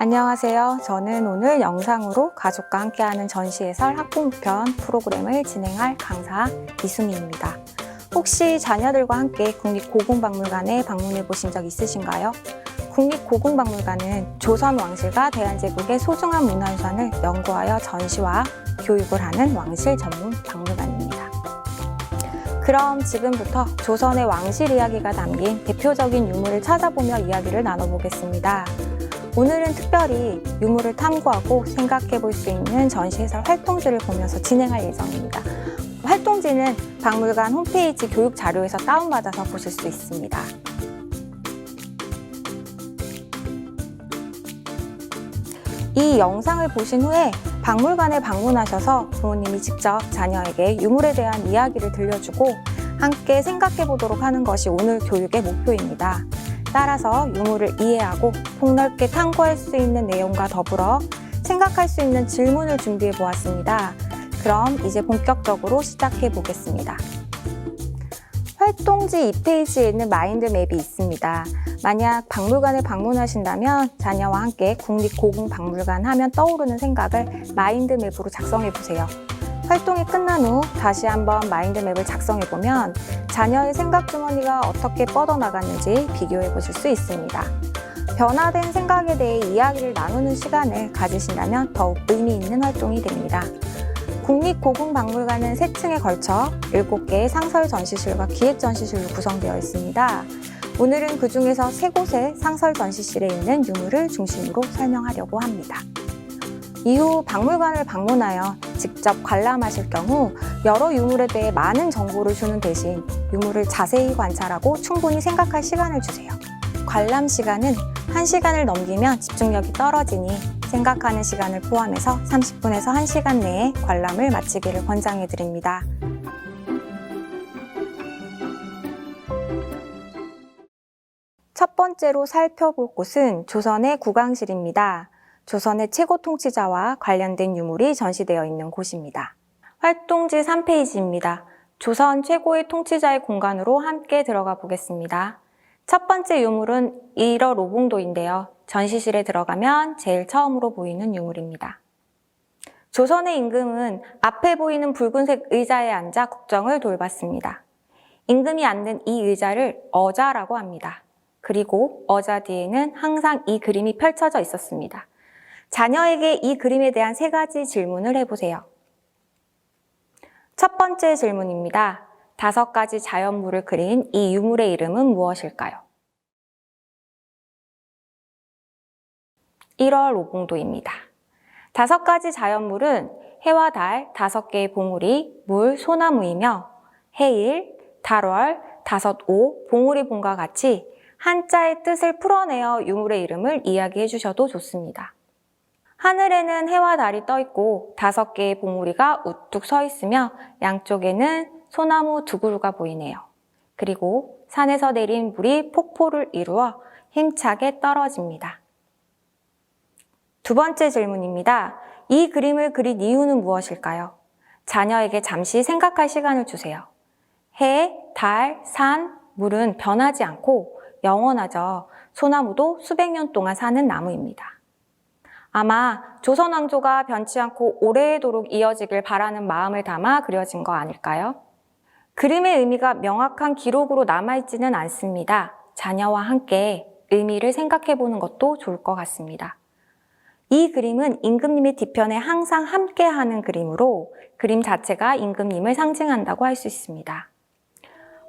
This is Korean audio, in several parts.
안녕하세요. 저는 오늘 영상으로 가족과 함께하는 전시해설 학부모편 프로그램을 진행할 강사 이수미입니다. 혹시 자녀들과 함께 국립고궁박물관에 방문해 보신 적 있으신가요? 국립고궁박물관은 조선 왕실과 대한제국의 소중한 문화유산을 연구하여 전시와 교육을 하는 왕실 전문 박물관입니다. 그럼 지금부터 조선의 왕실 이야기가 담긴 대표적인 유물을 찾아보며 이야기를 나눠보겠습니다. 오늘은 특별히 유물을 탐구하고 생각해 볼 수 있는 전시해설 활동지를 보면서 진행할 예정입니다. 활동지는 박물관 홈페이지 교육 자료에서 다운받아서 보실 수 있습니다. 이 영상을 보신 후에 박물관에 방문하셔서 부모님이 직접 자녀에게 유물에 대한 이야기를 들려주고 함께 생각해 보도록 하는 것이 오늘 교육의 목표입니다. 따라서 유물을 이해하고 폭넓게 탐구할 수 있는 내용과 더불어 생각할 수 있는 질문을 준비해 보았습니다. 그럼 이제 본격적으로 시작해 보겠습니다. 활동지 2페이지에 있는 마인드맵이 있습니다. 만약 박물관에 방문하신다면 자녀와 함께 국립고궁박물관 하면 떠오르는 생각을 마인드맵으로 작성해 보세요. 활동이 끝난 후 다시 한번 마인드맵을 작성해보면 자녀의 생각 주머니가 어떻게 뻗어나갔는지 비교해 보실 수 있습니다. 변화된 생각에 대해 이야기를 나누는 시간을 가지신다면 더욱 의미 있는 활동이 됩니다. 국립고궁박물관은 3층에 걸쳐 7개의 상설 전시실과 기획 전시실로 구성되어 있습니다. 오늘은 그 중에서 3곳의 상설 전시실에 있는 유물을 중심으로 설명하려고 합니다. 이후 박물관을 방문하여 직접 관람하실 경우 여러 유물에 대해 많은 정보를 주는 대신 유물을 자세히 관찰하고 충분히 생각할 시간을 주세요. 관람 시간은 1시간을 넘기면 집중력이 떨어지니 생각하는 시간을 포함해서 30분에서 1시간 내에 관람을 마치기를 권장해 드립니다. 첫 번째로 살펴볼 곳은 조선의 국왕실입니다. 조선의 최고 통치자와 관련된 유물이 전시되어 있는 곳입니다. 활동지 3페이지입니다. 조선 최고의 통치자의 공간으로 함께 들어가 보겠습니다. 첫 번째 유물은 1월 오봉도인데요. 전시실에 들어가면 제일 처음으로 보이는 유물입니다. 조선의 임금은 앞에 보이는 붉은색 의자에 앉아 국정을 돌봤습니다. 임금이 앉는 이 의자를 어자라고 합니다. 그리고 어자 뒤에는 항상 이 그림이 펼쳐져 있었습니다. 자녀에게 이 그림에 대한 3가지 질문을 해보세요. 첫 번째 질문입니다. 5가지 자연물을 그린 이 유물의 이름은 무엇일까요? 1월 오봉도입니다. 5가지 자연물은 해와 달, 5개의 봉우리, 물, 소나무이며 해일, 달월, 5오, 봉우리봉과 같이 한자의 뜻을 풀어내어 유물의 이름을 이야기해 주셔도 좋습니다. 하늘에는 해와 달이 떠 있고 5개의 봉우리가 우뚝 서 있으며 양쪽에는 소나무 2그루가 보이네요. 그리고 산에서 내린 물이 폭포를 이루어 힘차게 떨어집니다. 두 번째 질문입니다. 이 그림을 그린 이유는 무엇일까요? 자녀에게 잠시 생각할 시간을 주세요. 해, 달, 산, 물은 변하지 않고 영원하죠. 소나무도 수백 년 동안 사는 나무입니다. 아마 조선 왕조가 변치 않고 오래도록 이어지길 바라는 마음을 담아 그려진 거 아닐까요? 그림의 의미가 명확한 기록으로 남아있지는 않습니다. 자녀와 함께 의미를 생각해보는 것도 좋을 것 같습니다. 이 그림은 임금님의 뒤편에 항상 함께하는 그림으로 그림 자체가 임금님을 상징한다고 할 수 있습니다.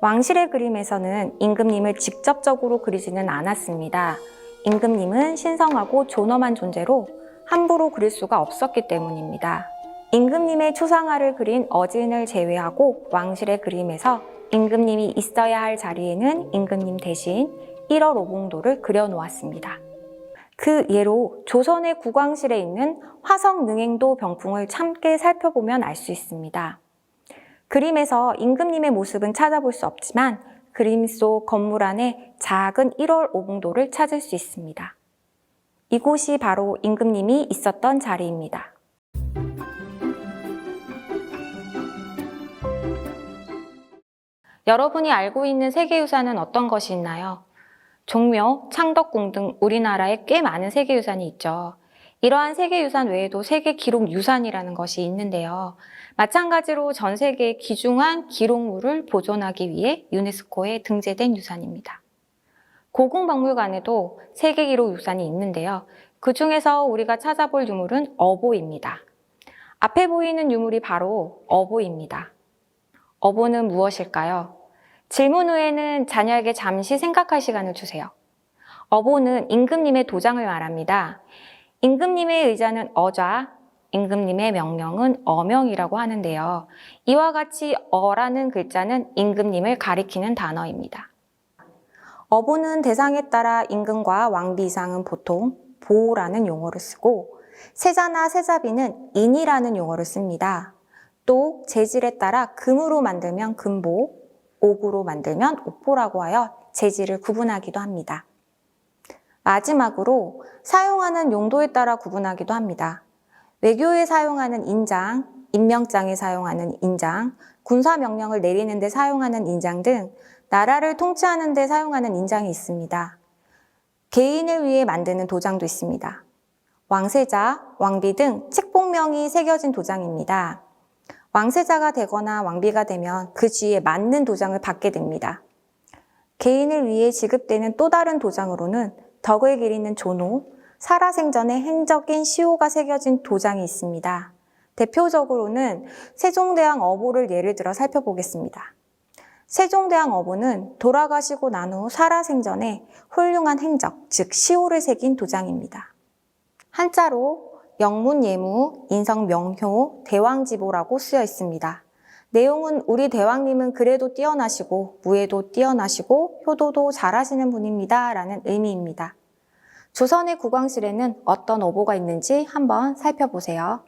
왕실의 그림에서는 임금님을 직접적으로 그리지는 않았습니다. 임금님은 신성하고 존엄한 존재로 함부로 그릴 수가 없었기 때문입니다. 임금님의 초상화를 그린 어진을 제외하고 왕실의 그림에서 임금님이 있어야 할 자리에는 임금님 대신 1월 오봉도를 그려놓았습니다. 그 예로 조선의 국왕실에 있는 화성능행도 병풍을 함께 살펴보면 알 수 있습니다. 그림에서 임금님의 모습은 찾아볼 수 없지만 그림 속 건물 안에 작은 1월 오봉도를 찾을 수 있습니다. 이곳이 바로 임금님이 있었던 자리입니다. 여러분이 알고 있는 세계유산은 어떤 것이 있나요? 종묘, 창덕궁 등 우리나라에 꽤 많은 세계유산이 있죠. 이러한 세계유산 외에도 세계기록유산이라는 것이 있는데요. 마찬가지로 전 세계의 귀중한 기록물을 보존하기 위해 유네스코에 등재된 유산입니다. 고궁박물관에도 세계기록유산이 있는데요. 그 중에서 우리가 찾아볼 유물은 어보입니다. 앞에 보이는 유물이 바로 어보입니다. 어보는 무엇일까요? 질문 후에는 자녀에게 잠시 생각할 시간을 주세요. 어보는 임금님의 도장을 말합니다. 임금님의 의자는 어좌, 임금님의 명령은 어명이라고 하는데요. 이와 같이 어라는 글자는 임금님을 가리키는 단어입니다. 어보는 대상에 따라 임금과 왕비 이상은 보통 보라는 용어를 쓰고 세자나 세자비는 인이라는 용어를 씁니다. 또 재질에 따라 금으로 만들면 금보, 옥으로 만들면 옥보라고 하여 재질을 구분하기도 합니다. 마지막으로 사용하는 용도에 따라 구분하기도 합니다. 외교에 사용하는 인장, 임명장에 사용하는 인장, 군사명령을 내리는 데 사용하는 인장 등 나라를 통치하는 데 사용하는 인장이 있습니다. 개인을 위해 만드는 도장도 있습니다. 왕세자, 왕비 등 책봉명이 새겨진 도장입니다. 왕세자가 되거나 왕비가 되면 그 지위에 맞는 도장을 받게 됩니다. 개인을 위해 지급되는 또 다른 도장으로는 덕을 기리는 존호, 살아생전의 행적인 시호가 새겨진 도장이 있습니다. 대표적으로는 세종대왕 어보를 예를 들어 살펴보겠습니다. 세종대왕 어보는 돌아가시고 난 후 살아생전에 훌륭한 행적, 즉 시호를 새긴 도장입니다. 한자로 영문예무, 인성명효, 대왕지보라고 쓰여 있습니다. 내용은 우리 대왕님은 그래도 뛰어나시고 무예도 뛰어나시고 효도도 잘하시는 분입니다 라는 의미입니다. 조선의 국왕실에는 어떤 어보가 있는지 한번 살펴보세요.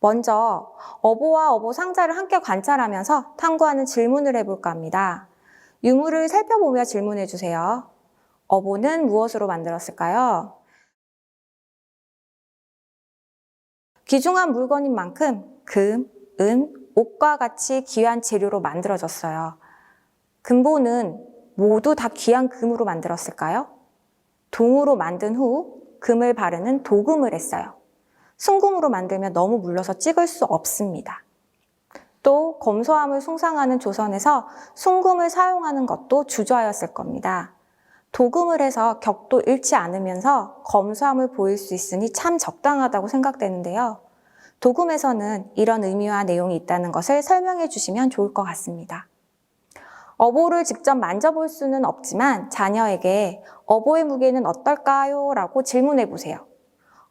먼저 어보와 어보 상자를 함께 관찰하면서 탐구하는 질문을 해볼까 합니다. 유물을 살펴보며 질문해 주세요. 어보는 무엇으로 만들었을까요? 귀중한 물건인 만큼 금, 은, 옥과 같이 귀한 재료로 만들어졌어요. 금보는 모두 다 귀한 금으로 만들었을까요? 동으로 만든 후 금을 바르는 도금을 했어요. 순금으로 만들면 너무 물러서 찍을 수 없습니다. 또 검소함을 숭상하는 조선에서 순금을 사용하는 것도 주저하였을 겁니다. 도금을 해서 격도 잃지 않으면서 검소함을 보일 수 있으니 참 적당하다고 생각되는데요. 도금에서는 이런 의미와 내용이 있다는 것을 설명해 주시면 좋을 것 같습니다. 어보를 직접 만져볼 수는 없지만 자녀에게 어보의 무게는 어떨까요? 라고 질문해 보세요.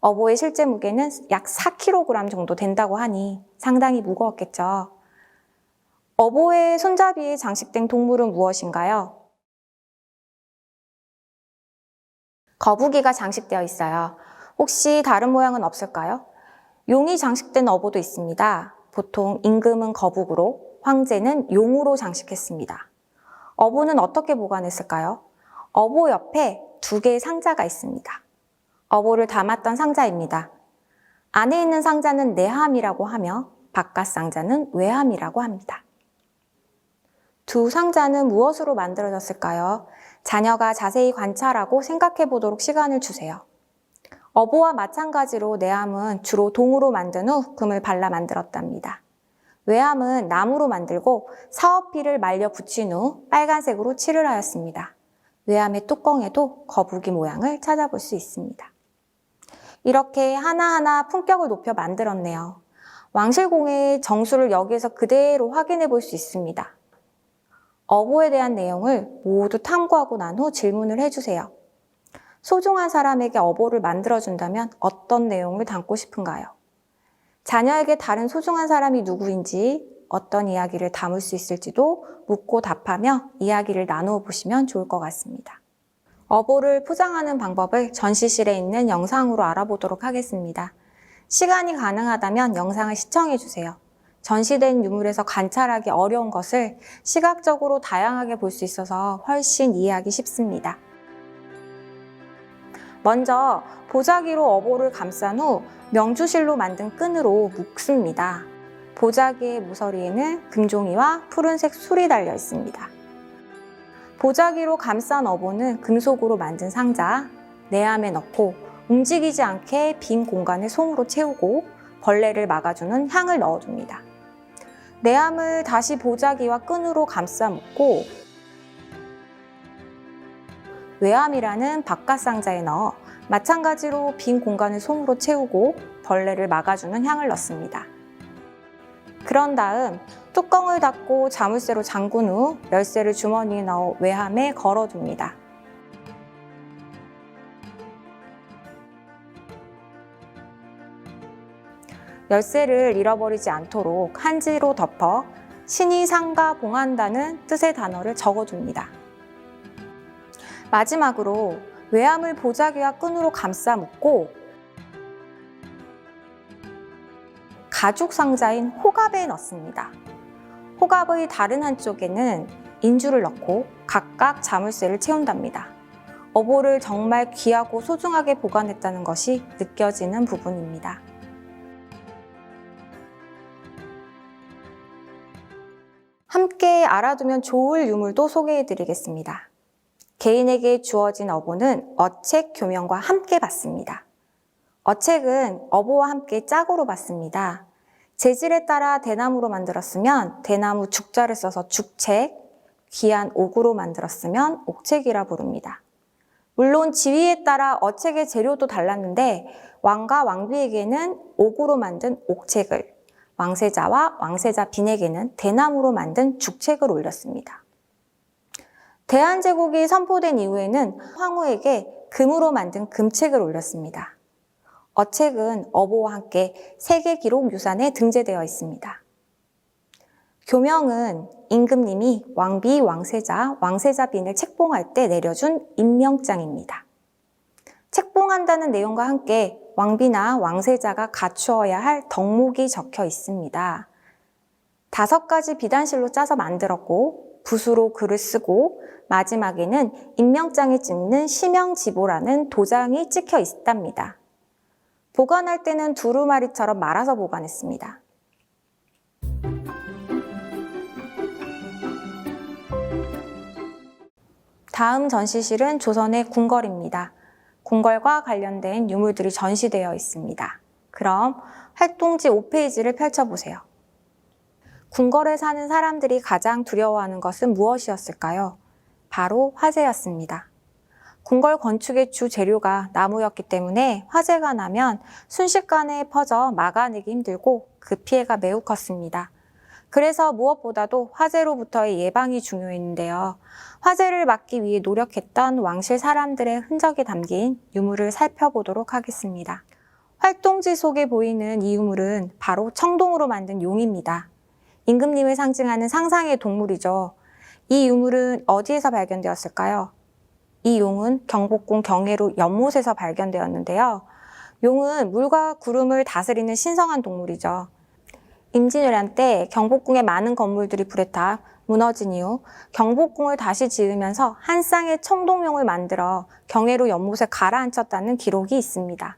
어보의 실제 무게는 약 4kg 정도 된다고 하니 상당히 무거웠겠죠. 어보의 손잡이에 장식된 동물은 무엇인가요? 거북이가 장식되어 있어요. 혹시 다른 모양은 없을까요? 용이 장식된 어보도 있습니다. 보통 임금은 거북으로, 황제는 용으로 장식했습니다. 어보는 어떻게 보관했을까요? 어보 옆에 2개의 상자가 있습니다. 어보를 담았던 상자입니다. 안에 있는 상자는 내함이라고 하며 바깥 상자는 외함이라고 합니다. 두 상자는 무엇으로 만들어졌을까요? 자녀가 자세히 관찰하고 생각해 보도록 시간을 주세요. 어보와 마찬가지로 내함은 주로 동으로 만든 후 금을 발라 만들었답니다. 외함은 나무로 만들고 사업피를 말려 붙인 후 빨간색으로 칠을 하였습니다. 외함의 뚜껑에도 거북이 모양을 찾아볼 수 있습니다. 이렇게 하나하나 품격을 높여 만들었네요. 왕실공예의 정수를 여기에서 그대로 확인해 볼 수 있습니다. 어보에 대한 내용을 모두 탐구하고 난 후 질문을 해주세요. 소중한 사람에게 어보를 만들어준다면 어떤 내용을 담고 싶은가요? 자녀에게 다른 소중한 사람이 누구인지 어떤 이야기를 담을 수 있을지도 묻고 답하며 이야기를 나누어 보시면 좋을 것 같습니다. 어보를 포장하는 방법을 전시실에 있는 영상으로 알아보도록 하겠습니다. 시간이 가능하다면 영상을 시청해 주세요. 전시된 유물에서 관찰하기 어려운 것을 시각적으로 다양하게 볼 수 있어서 훨씬 이해하기 쉽습니다. 먼저 보자기로 어보를 감싼 후 명주실로 만든 끈으로 묶습니다. 보자기의 모서리에는 금종이와 푸른색 술이 달려 있습니다. 보자기로 감싼 어보는 금속으로 만든 상자, 내암에 넣고 움직이지 않게 빈 공간을 솜으로 채우고 벌레를 막아주는 향을 넣어줍니다. 내암을 다시 보자기와 끈으로 감싸 묶고 외암이라는 바깥 상자에 넣어 마찬가지로 빈 공간을 솜으로 채우고 벌레를 막아주는 향을 넣습니다. 그런 다음 뚜껑을 닫고 자물쇠로 잠근 후 열쇠를 주머니에 넣어 외암에 걸어둡니다. 열쇠를 잃어버리지 않도록 한지로 덮어 신이 상가 봉한다는 뜻의 단어를 적어줍니다. 마지막으로 외암을 보자기와 끈으로 감싸 묶고 가죽 상자인 호갑에 넣습니다. 호갑의 다른 한쪽에는 인주를 넣고 각각 자물쇠를 채운답니다. 어보를 정말 귀하고 소중하게 보관했다는 것이 느껴지는 부분입니다. 함께 알아두면 좋을 유물도 소개해드리겠습니다. 개인에게 주어진 어보는 어책 교명과 함께 받습니다. 어책은 어보와 함께 짝으로 받습니다. 재질에 따라 대나무로 만들었으면 대나무 죽자를 써서 죽책, 귀한 옥으로 만들었으면 옥책이라 부릅니다. 물론 지위에 따라 어책의 재료도 달랐는데 왕과 왕비에게는 옥으로 만든 옥책을, 왕세자와 왕세자 빈에게는 대나무로 만든 죽책을 올렸습니다. 대한제국이 선포된 이후에는 황후에게 금으로 만든 금책을 올렸습니다. 어책은 어보와 함께 세계기록유산에 등재되어 있습니다. 교명은 임금님이 왕비, 왕세자, 왕세자 빈을 책봉할 때 내려준 임명장입니다. 책봉한다는 내용과 함께 왕비나 왕세자가 갖추어야 할 덕목이 적혀 있습니다. 5가지 비단실로 짜서 만들었고 붓으로 글을 쓰고 마지막에는 임명장에 찍는 시명지보라는 도장이 찍혀 있답니다. 보관할 때는 두루마리처럼 말아서 보관했습니다. 다음 전시실은 조선의 궁궐입니다. 궁궐과 관련된 유물들이 전시되어 있습니다. 그럼 활동지 5페이지를 펼쳐보세요. 궁궐에 사는 사람들이 가장 두려워하는 것은 무엇이었을까요? 바로 화재였습니다. 궁궐 건축의 주 재료가 나무였기 때문에 화재가 나면 순식간에 퍼져 막아내기 힘들고 그 피해가 매우 컸습니다. 그래서 무엇보다도 화재로부터의 예방이 중요했는데요. 화재를 막기 위해 노력했던 왕실 사람들의 흔적이 담긴 유물을 살펴보도록 하겠습니다. 활동지 속에 보이는 이 유물은 바로 청동으로 만든 용입니다. 임금님을 상징하는 상상의 동물이죠. 이 유물은 어디에서 발견되었을까요? 이 용은 경복궁 경회로 연못에서 발견되었는데요. 용은 물과 구름을 다스리는 신성한 동물이죠. 임진왜란 때 경복궁의 많은 건물들이 불에 타 무너진 이후 경복궁을 다시 지으면서 한 쌍의 청동용을 만들어 경회로 연못에 가라앉혔다는 기록이 있습니다.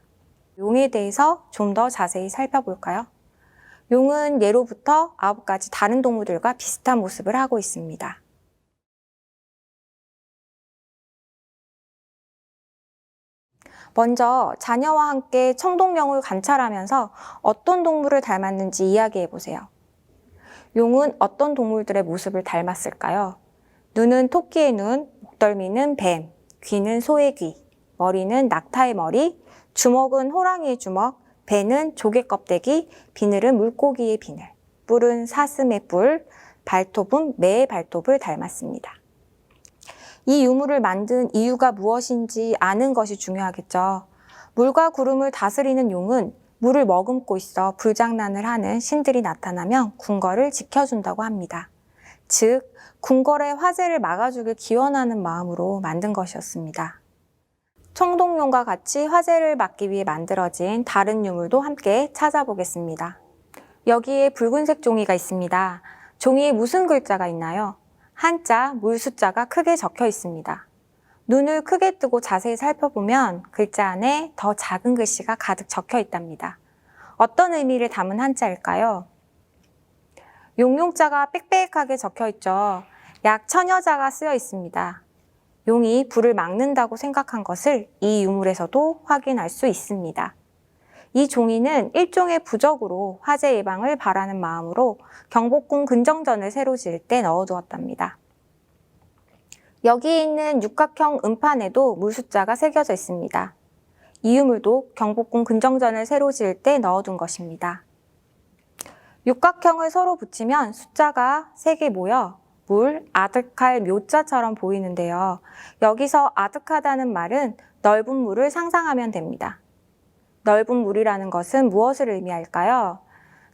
용에 대해서 좀 더 자세히 살펴볼까요? 용은 예로부터 9가지 다른 동물들과 비슷한 모습을 하고 있습니다. 먼저 자녀와 함께 청동용을 관찰하면서 어떤 동물을 닮았는지 이야기해 보세요. 용은 어떤 동물들의 모습을 닮았을까요? 눈은 토끼의 눈, 목덜미는 뱀, 귀는 소의 귀, 머리는 낙타의 머리, 주먹은 호랑이의 주먹, 배는 조개 껍데기, 비늘은 물고기의 비늘, 뿔은 사슴의 뿔, 발톱은 매의 발톱을 닮았습니다. 이 유물을 만든 이유가 무엇인지 아는 것이 중요하겠죠. 물과 구름을 다스리는 용은 물을 머금고 있어 불장난을 하는 신들이 나타나면 궁궐을 지켜준다고 합니다. 즉, 궁궐의 화재를 막아주길 기원하는 마음으로 만든 것이었습니다. 청동용과 같이 화재를 막기 위해 만들어진 다른 유물도 함께 찾아보겠습니다. 여기에 붉은색 종이가 있습니다. 종이에 무슨 글자가 있나요? 한자, 물숫자가 크게 적혀 있습니다. 눈을 크게 뜨고 자세히 살펴보면 글자 안에 더 작은 글씨가 가득 적혀 있답니다. 어떤 의미를 담은 한자일까요? 용용자가 빽빽하게 적혀 있죠. 약 1000여 자가 쓰여 있습니다. 용이 불을 막는다고 생각한 것을 이 유물에서도 확인할 수 있습니다. 이 종이는 일종의 부적으로 화재 예방을 바라는 마음으로 경복궁 근정전을 새로 지을 때 넣어두었답니다. 여기에 있는 육각형 음판에도 물 숫자가 새겨져 있습니다. 이 유물도 경복궁 근정전을 새로 지을 때 넣어둔 것입니다. 육각형을 서로 붙이면 숫자가 3개 모여 물, 아득할 묘자처럼 보이는데요. 여기서 아득하다는 말은 넓은 물을 상상하면 됩니다. 넓은 물이라는 것은 무엇을 의미할까요?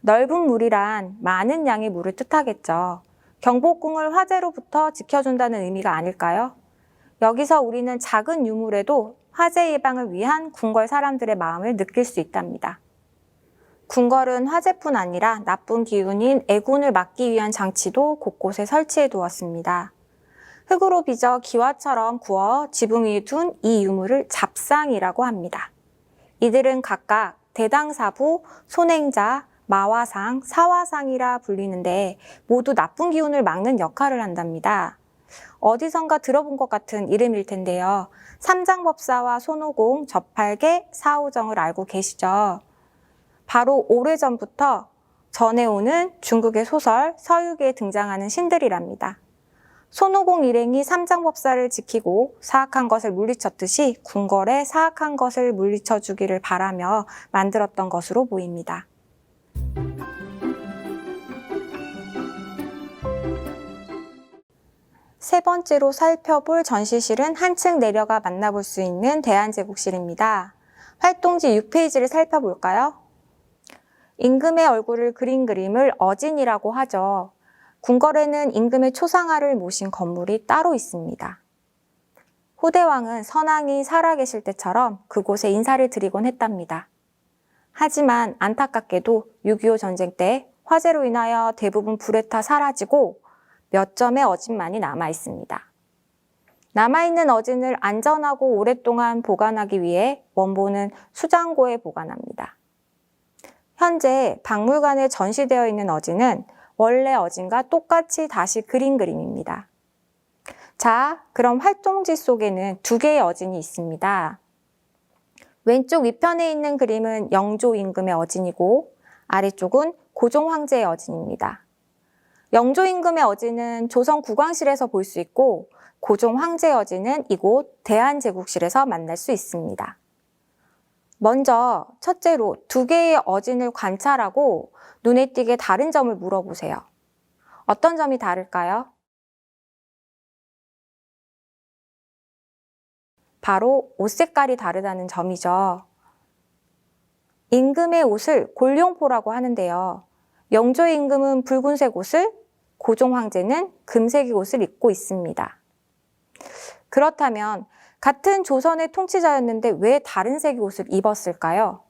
넓은 물이란 많은 양의 물을 뜻하겠죠. 경복궁을 화재로부터 지켜준다는 의미가 아닐까요? 여기서 우리는 작은 유물에도 화재 예방을 위한 궁궐 사람들의 마음을 느낄 수 있답니다. 궁궐은 화재뿐 아니라 나쁜 기운인 애군을 막기 위한 장치도 곳곳에 설치해 두었습니다. 흙으로 빚어 기와처럼 구워 지붕 위에 둔 이 유물을 잡상이라고 합니다. 이들은 각각 대당사부, 손행자, 마화상, 사화상이라 불리는데 모두 나쁜 기운을 막는 역할을 한답니다. 어디선가 들어본 것 같은 이름일 텐데요. 삼장법사와 손오공, 접팔계, 사오정을 알고 계시죠? 바로 오래전부터 전해오는 중국의 소설 서유기에 등장하는 신들이랍니다. 손오공 일행이 삼장법사를 지키고 사악한 것을 물리쳤듯이 궁궐에 사악한 것을 물리쳐주기를 바라며 만들었던 것으로 보입니다. 세 번째로 살펴볼 전시실은 한층 내려가 만나볼 수 있는 대한제국실입니다. 활동지 6페이지를 살펴볼까요? 임금의 얼굴을 그린 그림을 어진이라고 하죠. 궁궐에는 임금의 초상화를 모신 건물이 따로 있습니다. 후대왕은 선왕이 살아계실 때처럼 그곳에 인사를 드리곤 했답니다. 하지만 안타깝게도 6.25 전쟁 때 화재로 인하여 대부분 불에 타 사라지고 몇 점의 어진만이 남아 있습니다. 남아있는 어진을 안전하고 오랫동안 보관하기 위해 원본은 수장고에 보관합니다. 현재 박물관에 전시되어 있는 어진은 원래 어진과 똑같이 다시 그린 그림입니다. 자, 그럼 활동지 속에는 2개의 어진이 있습니다. 왼쪽 위편에 있는 그림은 영조 임금의 어진이고 아래쪽은 고종 황제의 어진입니다. 영조 임금의 어진은 조선 국왕실에서 볼 수 있고 고종 황제의 어진은 이곳 대한제국실에서 만날 수 있습니다. 먼저 첫째로 2개의 어진을 관찰하고 눈에 띄게 다른 점을 물어보세요. 어떤 점이 다를까요? 바로 옷 색깔이 다르다는 점이죠. 임금의 옷을 골룡포라고 하는데요. 영조 임금은 붉은색 옷을, 고종 황제는 금색 옷을 입고 있습니다. 그렇다면 같은 조선의 통치자였는데 왜 다른 색의 옷을 입었을까요?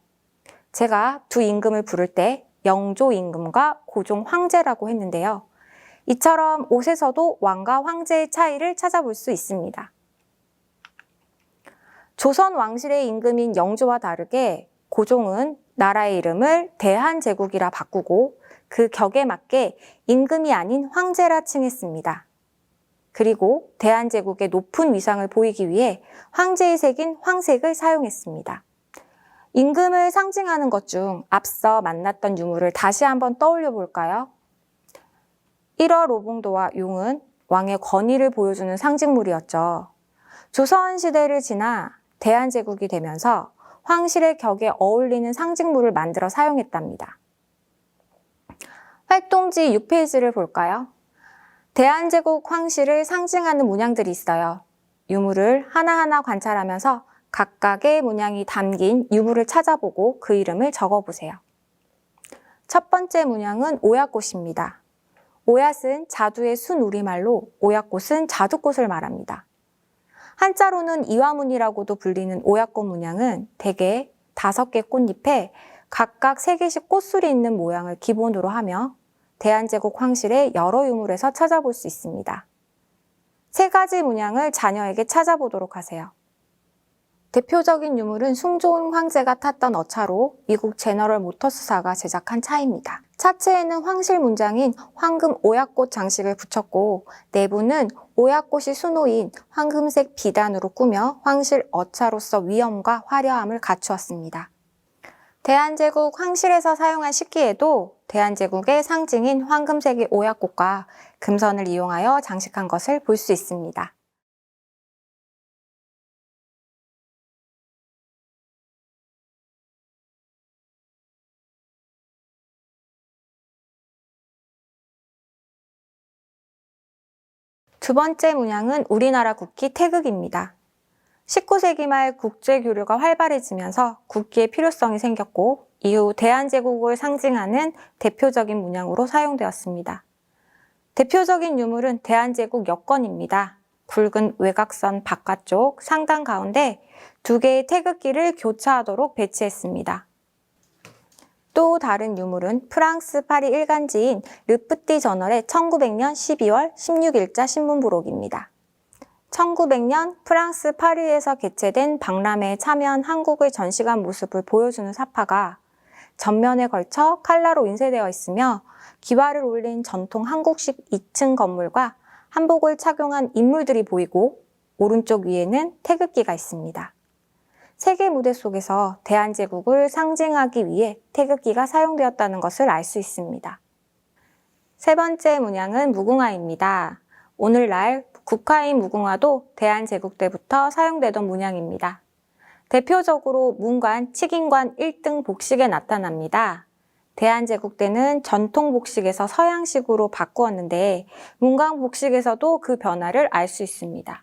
제가 두 임금을 부를 때 영조 임금과 고종 황제라고 했는데요. 이처럼 옷에서도 왕과 황제의 차이를 찾아볼 수 있습니다. 조선 왕실의 임금인 영조와 다르게 고종은 나라의 이름을 대한제국이라 바꾸고 그 격에 맞게 임금이 아닌 황제라 칭했습니다. 그리고 대한제국의 높은 위상을 보이기 위해 황제의 색인 황색을 사용했습니다. 임금을 상징하는 것 중 앞서 만났던 유물을 다시 한번 떠올려 볼까요? 1월 오봉도와 용은 왕의 권위를 보여주는 상징물이었죠. 조선시대를 지나 대한제국이 되면서 황실의 격에 어울리는 상징물을 만들어 사용했답니다. 활동지 6페이지를 볼까요? 대한제국 황실을 상징하는 문양들이 있어요. 유물을 하나하나 관찰하면서 각각의 문양이 담긴 유물을 찾아보고 그 이름을 적어보세요. 첫 번째 문양은 오얏꽃입니다. 오얏은 자두의 순우리말로 오얏꽃은 자두꽃을 말합니다. 한자로는 이화문이라고도 불리는 오얏꽃 문양은 대개 5개 꽃잎에 각각 3개씩 꽃술이 있는 모양을 기본으로 하며 대한제국 황실의 여러 유물에서 찾아볼 수 있습니다. 3가지 문양을 자녀에게 찾아보도록 하세요. 대표적인 유물은 숭종 황제가 탔던 어차로 미국 제너럴 모터스사가 제작한 차입니다. 차체에는 황실 문장인 황금 오약꽃 장식을 붙였고 내부는 오약꽃이 수놓인 황금색 비단으로 꾸며 황실 어차로서 위엄과 화려함을 갖추었습니다. 대한제국 황실에서 사용한 식기에도 대한제국의 상징인 황금색의 오약꽃과 금선을 이용하여 장식한 것을 볼 수 있습니다. 두 번째 문양은 우리나라 국기 태극입니다. 19세기 말 국제교류가 활발해지면서 국기의 필요성이 생겼고 이후 대한제국을 상징하는 대표적인 문양으로 사용되었습니다. 대표적인 유물은 대한제국 여권입니다. 굵은 외곽선 바깥쪽 상단 가운데 두 개의 태극기를 교차하도록 배치했습니다. 또 다른 유물은 프랑스 파리 일간지인 르프띠 저널의 1900년 12월 16일자 신문부록입니다. 1900년 프랑스 파리에서 개최된 박람회에 참여한 한국의 전시관 모습을 보여주는 사파가 전면에 걸쳐 칼라로 인쇄되어 있으며 기와를 올린 전통 한국식 2층 건물과 한복을 착용한 인물들이 보이고 오른쪽 위에는 태극기가 있습니다. 세계 무대 속에서 대한제국을 상징하기 위해 태극기가 사용되었다는 것을 알 수 있습니다. 세 번째 문양은 무궁화입니다. 오늘날 국화인 무궁화도 대한제국 때부터 사용되던 문양입니다. 대표적으로 문관, 칙인관 1등 복식에 나타납니다. 대한제국 때는 전통 복식에서 서양식으로 바꾸었는데 문관 복식에서도 그 변화를 알 수 있습니다.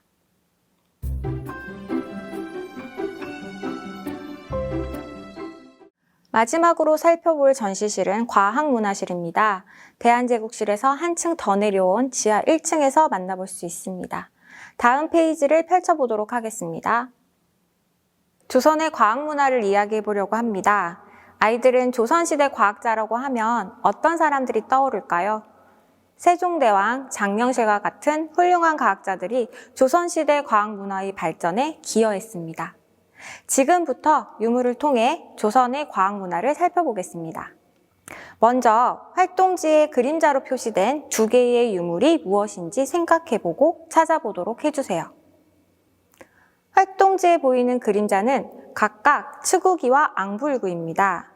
마지막으로 살펴볼 전시실은 과학문화실입니다. 대한제국실에서 한층 더 내려온 지하 1층에서 만나볼 수 있습니다. 다음 페이지를 펼쳐보도록 하겠습니다. 조선의 과학문화를 이야기해 보려고 합니다. 아이들은 조선시대 과학자라고 하면 어떤 사람들이 떠오를까요? 세종대왕, 장명실과 같은 훌륭한 과학자들이 조선시대 과학문화의 발전에 기여했습니다. 지금부터 유물을 통해 조선의 과학문화를 살펴보겠습니다. 먼저 활동지에 그림자로 표시된 두 개의 유물이 무엇인지 생각해보고 찾아보도록 해주세요. 활동지에 보이는 그림자는 각각 추구기와 앙부일구입니다.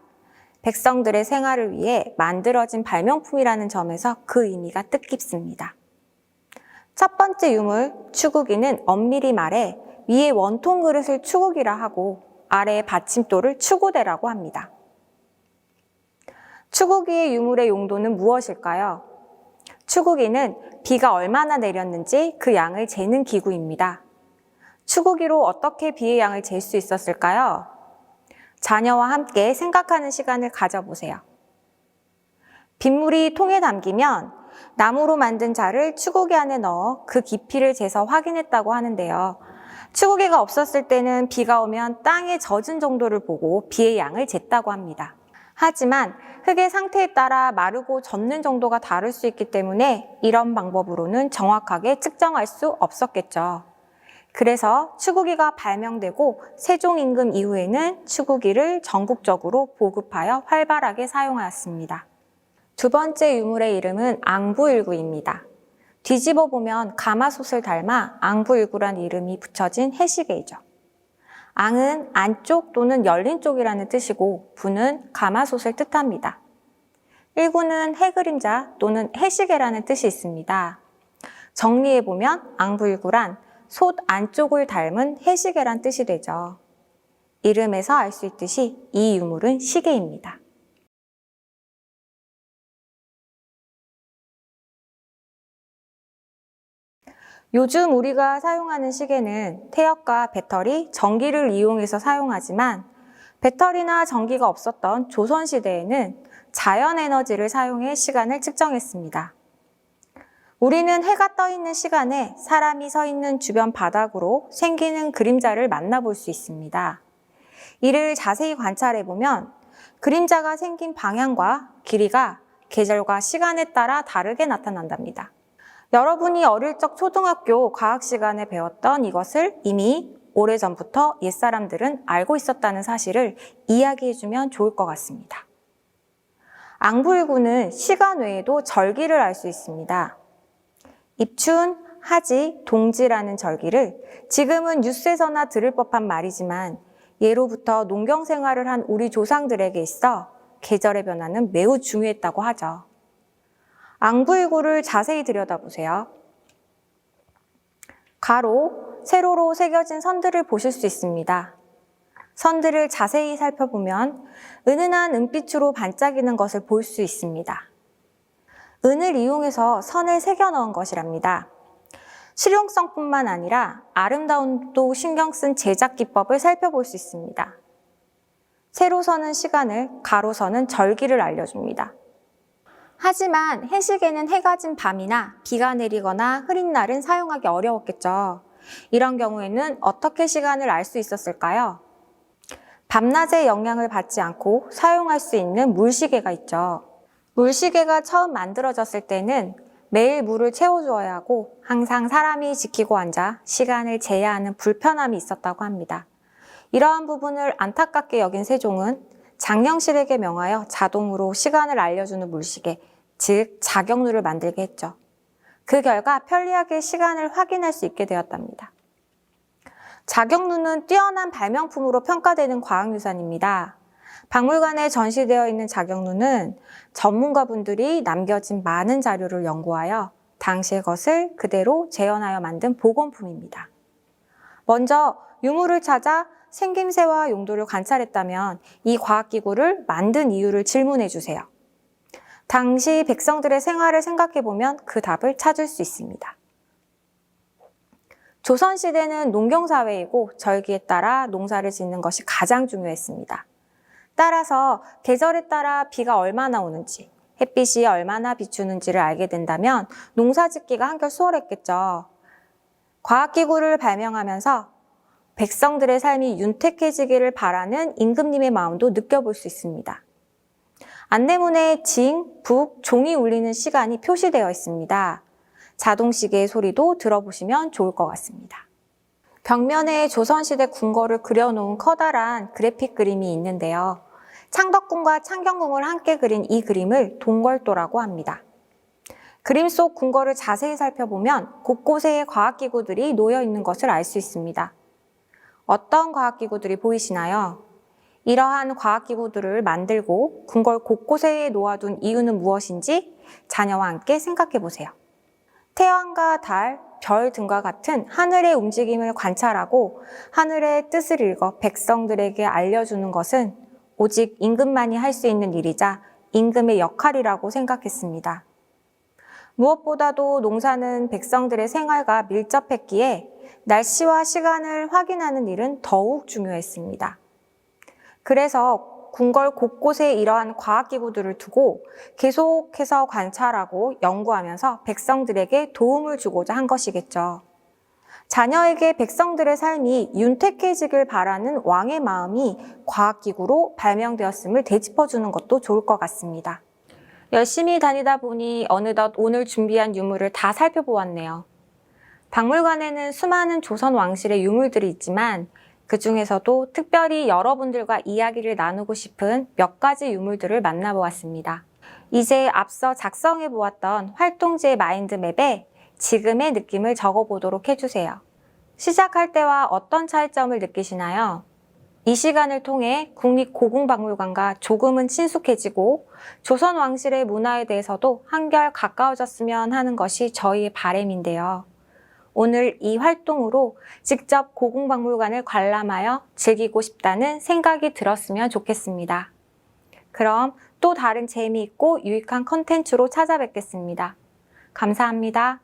백성들의 생활을 위해 만들어진 발명품이라는 점에서 그 의미가 뜻깊습니다. 첫 번째 유물, 추구기는 엄밀히 말해 위에 원통 그릇을 추구기라 하고 아래의 받침돌을 추구대라고 합니다. 추구기의 유물의 용도는 무엇일까요? 추구기는 비가 얼마나 내렸는지 그 양을 재는 기구입니다. 추구기로 어떻게 비의 양을 잴 수 있었을까요? 자녀와 함께 생각하는 시간을 가져보세요. 빗물이 통에 담기면 나무로 만든 자를 추구기 안에 넣어 그 깊이를 재서 확인했다고 하는데요. 추구기가 없었을 때는 비가 오면 땅에 젖은 정도를 보고 비의 양을 쟀다고 합니다. 하지만 흙의 상태에 따라 마르고 젖는 정도가 다를 수 있기 때문에 이런 방법으로는 정확하게 측정할 수 없었겠죠. 그래서 추구기가 발명되고 세종 임금 이후에는 추구기를 전국적으로 보급하여 활발하게 사용하였습니다. 두 번째 유물의 이름은 앙부일구입니다. 뒤집어 보면 가마솥을 닮아 앙부일구란 이름이 붙여진 해시계이죠. 앙은 안쪽 또는 열린 쪽이라는 뜻이고 부는 가마솥을 뜻합니다. 일구는 해그림자 또는 해시계라는 뜻이 있습니다. 정리해보면 앙부일구란 솥 안쪽을 닮은 해시계란 뜻이 되죠. 이름에서 알 수 있듯이 이 유물은 시계입니다. 요즘 우리가 사용하는 시계는 태엽과 배터리, 전기를 이용해서 사용하지만 배터리나 전기가 없었던 조선시대에는 자연에너지를 사용해 시간을 측정했습니다. 우리는 해가 떠 있는 시간에 사람이 서 있는 주변 바닥으로 생기는 그림자를 만나볼 수 있습니다. 이를 자세히 관찰해보면 그림자가 생긴 방향과 길이가 계절과 시간에 따라 다르게 나타난답니다. 여러분이 어릴 적 초등학교 과학 시간에 배웠던 이것을 이미 오래전부터 옛사람들은 알고 있었다는 사실을 이야기해주면 좋을 것 같습니다. 앙부일구는 시간 외에도 절기를 알 수 있습니다. 입춘, 하지, 동지라는 절기를 지금은 뉴스에서나 들을 법한 말이지만 예로부터 농경 생활을 한 우리 조상들에게 있어 계절의 변화는 매우 중요했다고 하죠. 앙부일구를 자세히 들여다보세요. 가로, 세로로 새겨진 선들을 보실 수 있습니다. 선들을 자세히 살펴보면 은은한 은빛으로 반짝이는 것을 볼 수 있습니다. 은을 이용해서 선을 새겨 넣은 것이랍니다. 실용성뿐만 아니라 아름다움도 신경 쓴 제작 기법을 살펴볼 수 있습니다. 세로선은 시간을, 가로선은 절기를 알려줍니다. 하지만 해식에는 해가 진 밤이나 비가 내리거나 흐린 날은 사용하기 어려웠겠죠. 이런 경우에는 어떻게 시간을 알 수 있었을까요? 밤낮의 영향을 받지 않고 사용할 수 있는 물시계가 있죠. 물시계가 처음 만들어졌을 때는 매일 물을 채워주어야 하고 항상 사람이 지키고 앉아 시간을 재야 하는 불편함이 있었다고 합니다. 이러한 부분을 안타깝게 여긴 세종은 장영실에게 명하여 자동으로 시간을 알려주는 물시계, 즉 자경루를 만들게 했죠. 그 결과 편리하게 시간을 확인할 수 있게 되었답니다. 자경루는 뛰어난 발명품으로 평가되는 과학유산입니다. 박물관에 전시되어 있는 자경루는 전문가분들이 남겨진 많은 자료를 연구하여 당시의 것을 그대로 재현하여 만든 복원품입니다. 먼저 유물을 찾아 생김새와 용도를 관찰했다면 이 과학기구를 만든 이유를 질문해 주세요. 당시 백성들의 생활을 생각해보면 그 답을 찾을 수 있습니다. 조선시대는 농경사회이고 절기에 따라 농사를 짓는 것이 가장 중요했습니다. 따라서 계절에 따라 비가 얼마나 오는지, 햇빛이 얼마나 비추는지를 알게 된다면 농사짓기가 한결 수월했겠죠. 과학기구를 발명하면서 백성들의 삶이 윤택해지기를 바라는 임금님의 마음도 느껴볼 수 있습니다. 안내문에 징, 북, 종이 울리는 시간이 표시되어 있습니다. 자동시계의 소리도 들어보시면 좋을 것 같습니다. 벽면에 조선시대 궁궐을 그려놓은 커다란 그래픽 그림이 있는데요. 창덕궁과 창경궁을 함께 그린 이 그림을 동궐도라고 합니다. 그림 속 궁궐을 자세히 살펴보면 곳곳에 과학기구들이 놓여 있는 것을 알 수 있습니다. 어떤 과학기구들이 보이시나요? 이러한 과학기구들을 만들고 궁궐 곳곳에 놓아둔 이유는 무엇인지 자녀와 함께 생각해 보세요. 태양과 달, 별 등과 같은 하늘의 움직임을 관찰하고 하늘의 뜻을 읽어 백성들에게 알려주는 것은 오직 임금만이 할 수 있는 일이자 임금의 역할이라고 생각했습니다. 무엇보다도 농사는 백성들의 생활과 밀접했기에 날씨와 시간을 확인하는 일은 더욱 중요했습니다. 그래서 궁궐 곳곳에 이러한 과학기구들을 두고 계속해서 관찰하고 연구하면서 백성들에게 도움을 주고자 한 것이겠죠. 자녀에게 백성들의 삶이 윤택해지길 바라는 왕의 마음이 과학기구로 발명되었음을 되짚어주는 것도 좋을 것 같습니다. 열심히 다니다 보니 어느덧 오늘 준비한 유물을 다 살펴보았네요. 박물관에는 수많은 조선 왕실의 유물들이 있지만 그 중에서도 특별히 여러분들과 이야기를 나누고 싶은 몇 가지 유물들을 만나보았습니다. 이제 앞서 작성해보았던 활동지의 마인드맵에 지금의 느낌을 적어보도록 해주세요. 시작할 때와 어떤 차이점을 느끼시나요? 이 시간을 통해 국립고궁박물관과 조금은 친숙해지고 조선 왕실의 문화에 대해서도 한결 가까워졌으면 하는 것이 저희의 바람인데요. 오늘 이 활동으로 직접 고궁박물관을 관람하여 즐기고 싶다는 생각이 들었으면 좋겠습니다. 그럼 또 다른 재미있고 유익한 컨텐츠로 찾아뵙겠습니다. 감사합니다.